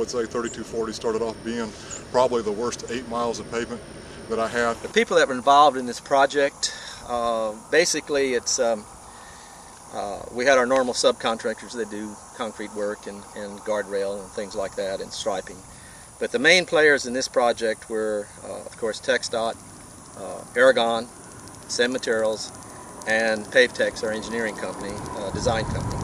would say 3240 started off being probably the worst 8 miles of pavement that I had. The people that were involved in this project, basically it's we had our normal subcontractors that do concrete work and guardrail and things like that and striping. But the main players in this project were, of course, TxDOT, Aragon, Sem Materials, and Pavetex, our engineering company, design company.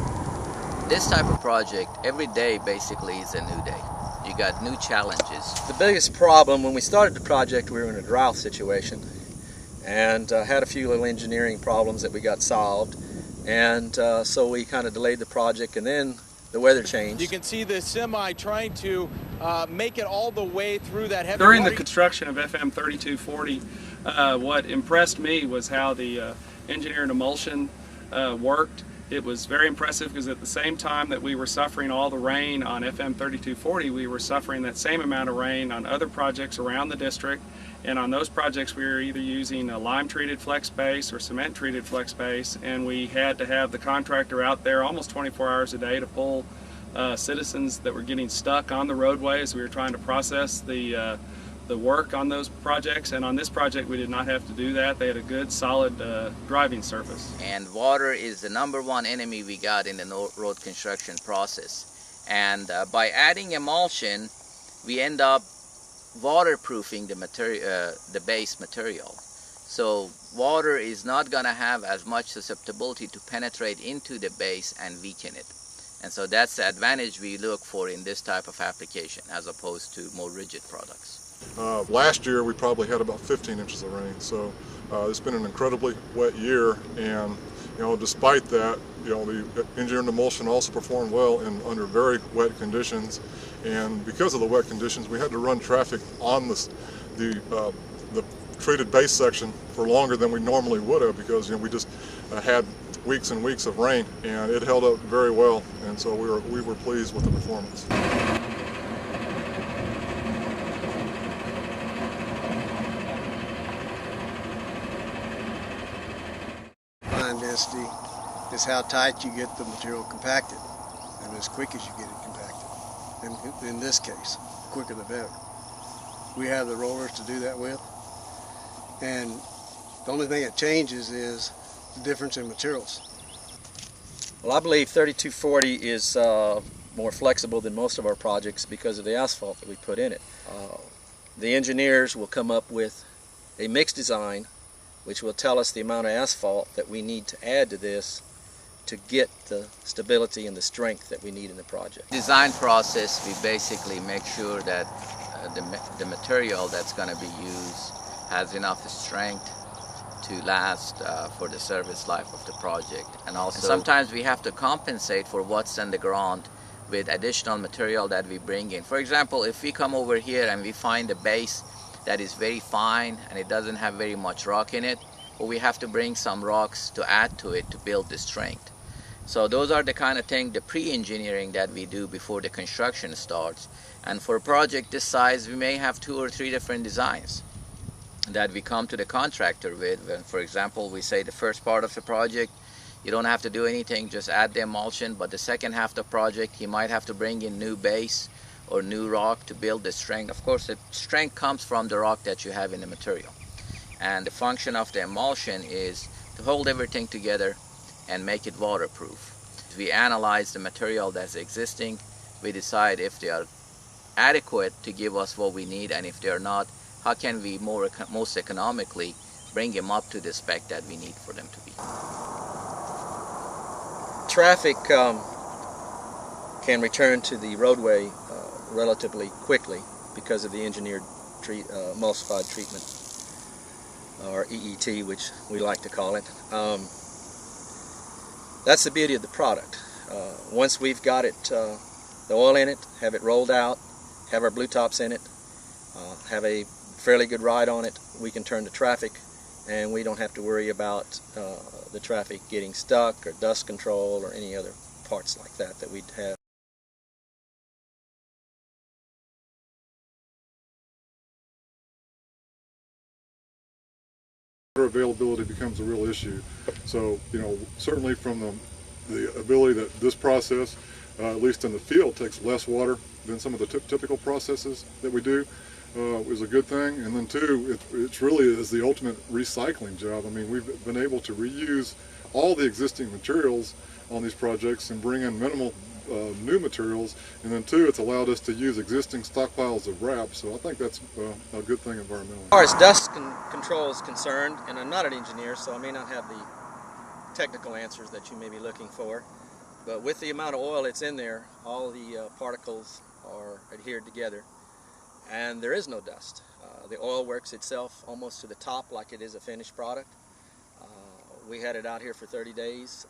This type of project, every day basically is a new day. You got new challenges. The biggest problem, when we started the project, we were in a drought situation and had a few little engineering problems that we got solved. And so we kind of delayed the project, and then the weather changed. You can see the semi trying to make it all the way through that heavy During the construction of FM 3240, what impressed me was how the engineered emulsion worked. It was very impressive because at the same time that we were suffering all the rain on FM 3240, we were suffering that same amount of rain on other projects around the district. And on those projects we were either using a lime-treated flex base or cement-treated flex base, and we had to have the contractor out there almost 24 hours a day to pull citizens that were getting stuck on the roadway as we were trying to process the work on those projects. And on this project we did not have to do that. They had a good solid driving surface. And water is the #1 enemy we got in the road construction process. And by adding emulsion, we end up waterproofing the base material. So water is not going to have as much susceptibility to penetrate into the base and weaken it. And so that's the advantage we look for in this type of application as opposed to more rigid products. Last year we probably had about 15 inches of rain, so it's been an incredibly wet year, and despite that, the engineered emulsion also performed well under very wet conditions. And because of the wet conditions, we had to run traffic on the treated base section for longer than we normally would have, because we just had weeks and weeks of rain, and it held up very well, and so we were pleased with the performance. Fine density is how tight you get the material compacted, and as quick as you get it compacted. In this case, quicker the better. We have the rollers to do that with, and the only thing that changes is the difference in materials. Well, I believe 3240 is more flexible than most of our projects because of the asphalt that we put in it. The engineers will come up with a mixed design which will tell us the amount of asphalt that we need to add to this to get the stability and the strength that we need in the project. Design process, we basically make sure that the material that's going to be used has enough strength to last for the service life of the project. And also sometimes we have to compensate for what's in the ground with additional material that we bring in. For example, if we come over here and we find a base that is very fine and it doesn't have very much rock in it, well, we have to bring some rocks to add to it to build the strength. So those are the kind of thing, the pre-engineering that we do before the construction starts. And for a project this size, we may have 2 or 3 different designs that we come to the contractor with. When, for example, we say the first part of the project, you don't have to do anything, just add the emulsion, but the second half of the project, you might have to bring in new base or new rock to build the strength. Of course, the strength comes from the rock that you have in the material. And the function of the emulsion is to hold everything together and make it waterproof. We analyze the material that's existing, we decide if they are adequate to give us what we need, and if they're not, how can we most economically bring them up to the spec that we need for them to be. Traffic can return to the roadway relatively quickly because of the engineered emulsified treatment, or EET, which we like to call it. That's the beauty of the product. Once we've got it, the oil in it, have it rolled out, have our blue tops in it, have a fairly good ride on it, we can turn the traffic, and we don't have to worry about the traffic getting stuck or dust control or any other parts like that that we'd have. Availability becomes a real issue. So, certainly from the ability that this process at least in the field, takes less water than some of the typical processes that we do. Was a good thing. And then two, it really is the ultimate recycling job. I mean, we've been able to reuse all the existing materials on these projects and bring in minimal new materials. And then two, it's allowed us to use existing stockpiles of wrap. So I think that's a good thing environmentally. As far as dust control is concerned, and I'm not an engineer, so I may not have the technical answers that you may be looking for, but with the amount of oil that's in there, all the particles are adhered together, and there is no dust. The oil works itself almost to the top like it is a finished product. We had it out here for 30 days,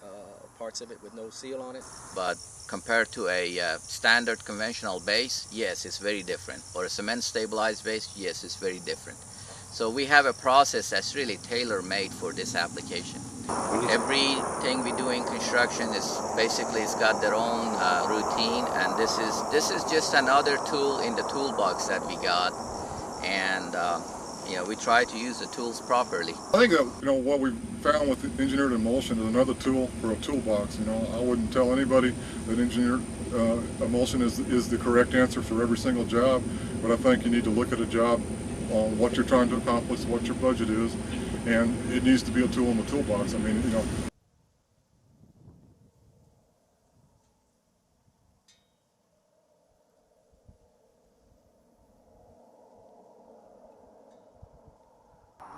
parts of it with no seal on it. But compared to a standard conventional base, yes, it's very different. Or a cement stabilized base, yes, it's very different. So we have a process that's really tailor-made for this application. Everything we do in construction is basically, it's got their own routine, and this is just another tool in the toolbox that we got, and you know, we try to use the tools properly. I think that, you know, what we've found with engineered emulsion is another tool for a toolbox. You know, I wouldn't tell anybody that engineered emulsion is the correct answer for every single job, but I think you need to look at a job on what you're trying to accomplish, what your budget is, and it needs to be a tool in the toolbox. I mean, you know.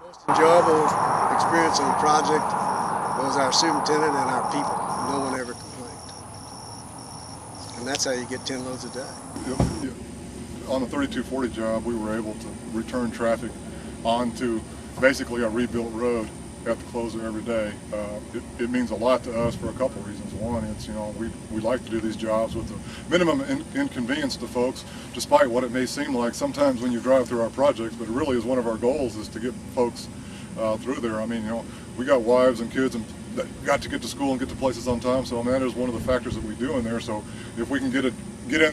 Most enjoyable experience on the project was our superintendent and our people. No one ever complained. And that's how you get 10 loads a day. On the 3240 job, we were able to return traffic onto basically a rebuilt road at the close of every day. It means a lot to us for a couple of reasons. One, it's, you know, we like to do these jobs with the minimum inconvenience to folks, despite what it may seem like sometimes when you drive through our projects, but it really is one of our goals is to get folks through there. I mean, you know, we got wives and kids and that got to get to school and get to places on time, so I mean, that is one of the factors that we do in there. So if we can get in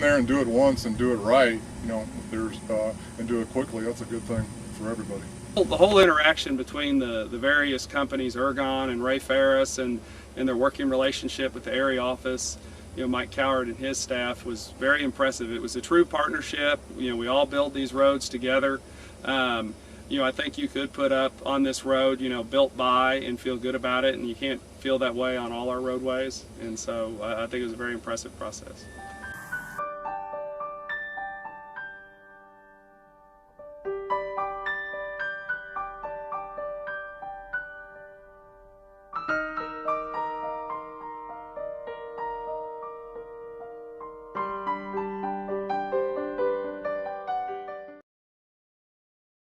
there and do it once and do it right, you know, and do it quickly, that's a good thing for everybody. The whole interaction between the various companies, Ergon and Ray Ferris, and their working relationship with the area office, you know, Mike Coward and his staff, was very impressive. It was a true partnership. You know, we all build these roads together. You know, I think you could put up on this road, you know, built by, and feel good about it, and you can't feel that way on all our roadways. And so I think it was a very impressive process.